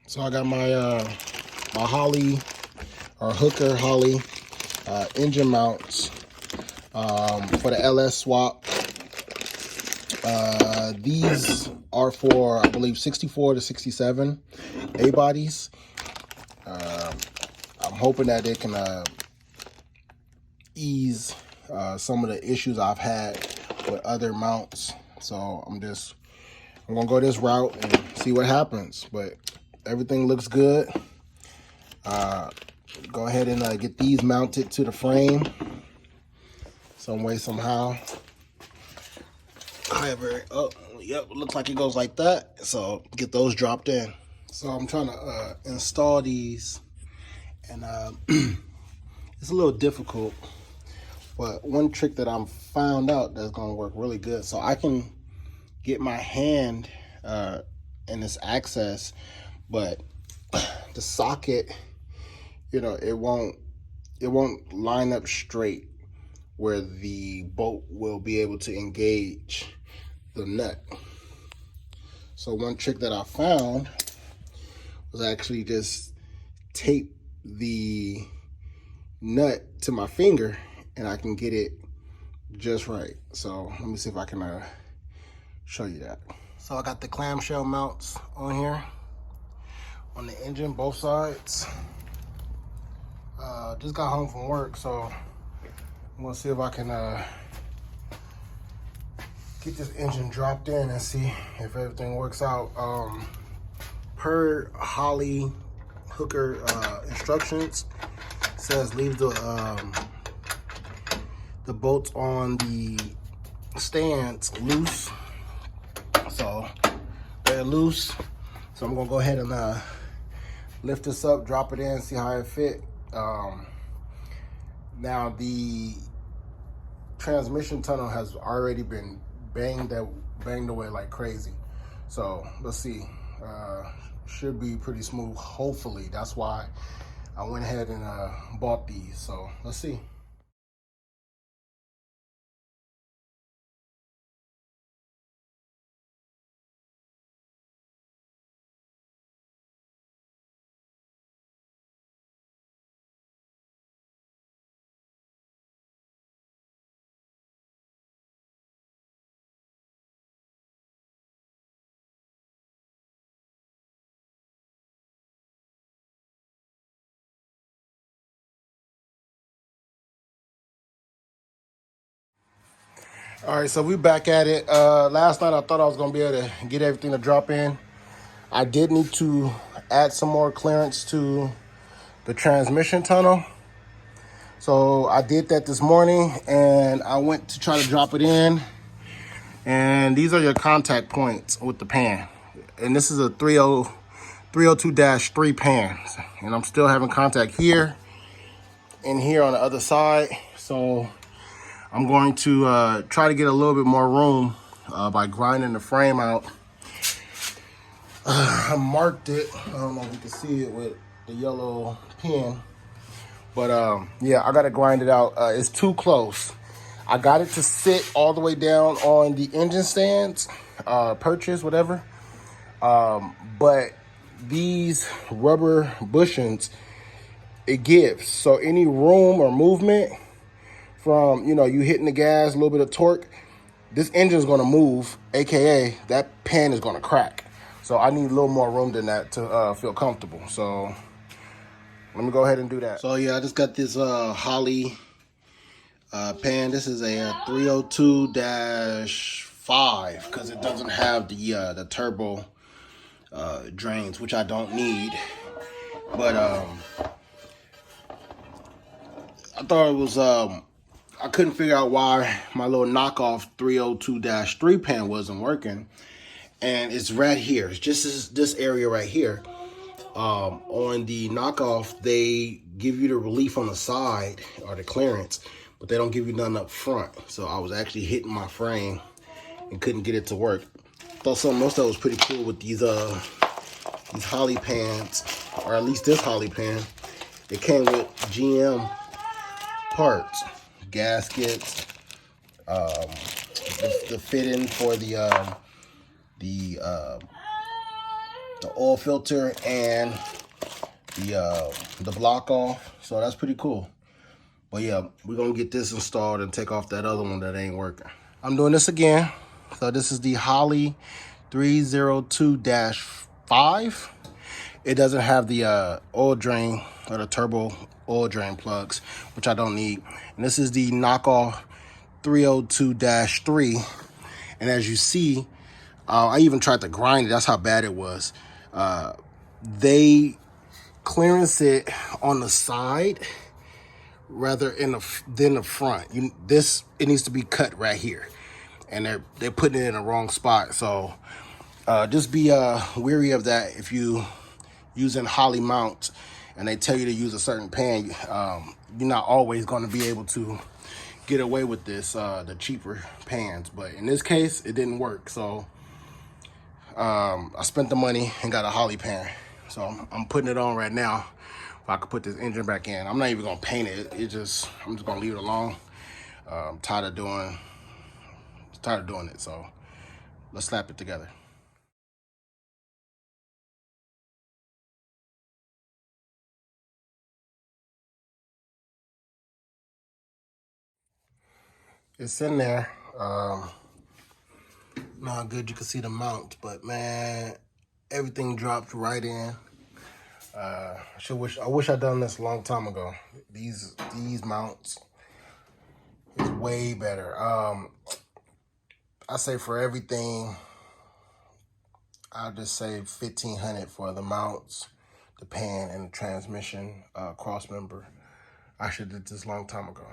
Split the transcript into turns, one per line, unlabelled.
So I got my my Holley or hooker Holley engine mounts for the LS swap. These are for, I believe, 64 to 67 A bodies. I'm hoping that it can ease some of the issues I've had with other mounts. So I'm gonna go this route and see what happens. But everything looks good. Go ahead and get these mounted to the frame some way, somehow. However, oh, yep, it looks like it goes like that. So get those dropped in. So I'm trying to install these, and it's a little difficult. But one trick that I'm found out that's gonna work really good, so I can get my hand in this access, but the socket, you know, it won't line up straight where the bolt will be able to engage the nut. So one trick that I found was actually just tape the nut to my finger and I can get it just right. So let me see if I can show you that. So I got the clamshell mounts on here on the engine, both sides. Just got home from work, so I'm gonna see if I can get this engine dropped in and see if everything works out. Per Holley hooker instructions, says leave the bolts on the stands loose. So they're loose. So I'm gonna go ahead and lift this up, drop it in, see how it fit. Now the transmission tunnel has already been banged away like crazy. So let's see. Should be pretty smooth, hopefully. That's why I went ahead and bought these. So let's see. All right, so we back at it. Last night I thought I was gonna be able to get everything to drop in. I did need to add some more clearance to the transmission tunnel. So I did that this morning and I went to try to drop it in. And these are your contact points with the pan. And this is a 302-3 pan. And I'm still having contact here and here on the other side. So I'm going to try to get a little bit more room by grinding the frame out. I marked it. I don't know if you can see it with the yellow pen. But yeah, I gotta grind it out. It's too close. I got it to sit all the way down on the engine stands, purchase, whatever. But these rubber bushings, it gives. So any room or movement from, you know, you hitting the gas, a little bit of torque, this engine is gonna move, AKA that pan is gonna crack. So I need a little more room than that to feel comfortable. So let me go ahead and do that. So yeah, I just got this Holley pan. This is a 302-5 because it doesn't have the turbo drains, which I don't need. But I thought it was I couldn't figure out why my little knockoff 302-3 pan wasn't working, and it's right here. It's just this area right here. On the knockoff, they give you the relief on the side or the clearance, but they don't give you none up front. So I was actually hitting my frame and couldn't get it to work. Thought most of it was pretty cool with these Holley pans, or at least this Holley pan. It came with GM parts, gaskets, the fitting for the the oil filter and the block off. So that's pretty cool. But yeah, we're gonna get this installed and take off that other one that ain't working. I'm doing this again. So this is the Holley 302-5. It doesn't have the oil drain or the turbo oil drain plugs, which I don't need. And this is the knockoff 302-3. And as you see, I even tried to grind it. That's how bad it was. They clearance it on the side rather than the front. It needs to be cut right here, and they're putting it in the wrong spot. So just be wary of that if you using Holley mounts and they tell you to use a certain pan. You're not always going to be able to get away with this, the cheaper pans, but in this case it didn't work. So I spent the money and got a Holley pan. So I'm putting it on right now. If I could put this engine back in, I'm not even gonna paint it. I'm just gonna leave it alone. I'm tired of doing it. So let's slap it together. It's in there. Not good. You can see the mount, but man, everything dropped right in. I wish I'd done this a long time ago. These mounts is way better. I say for everything, I'll just say $1,500 for the mounts, the pan, and the transmission cross member. I should have did this a long time ago.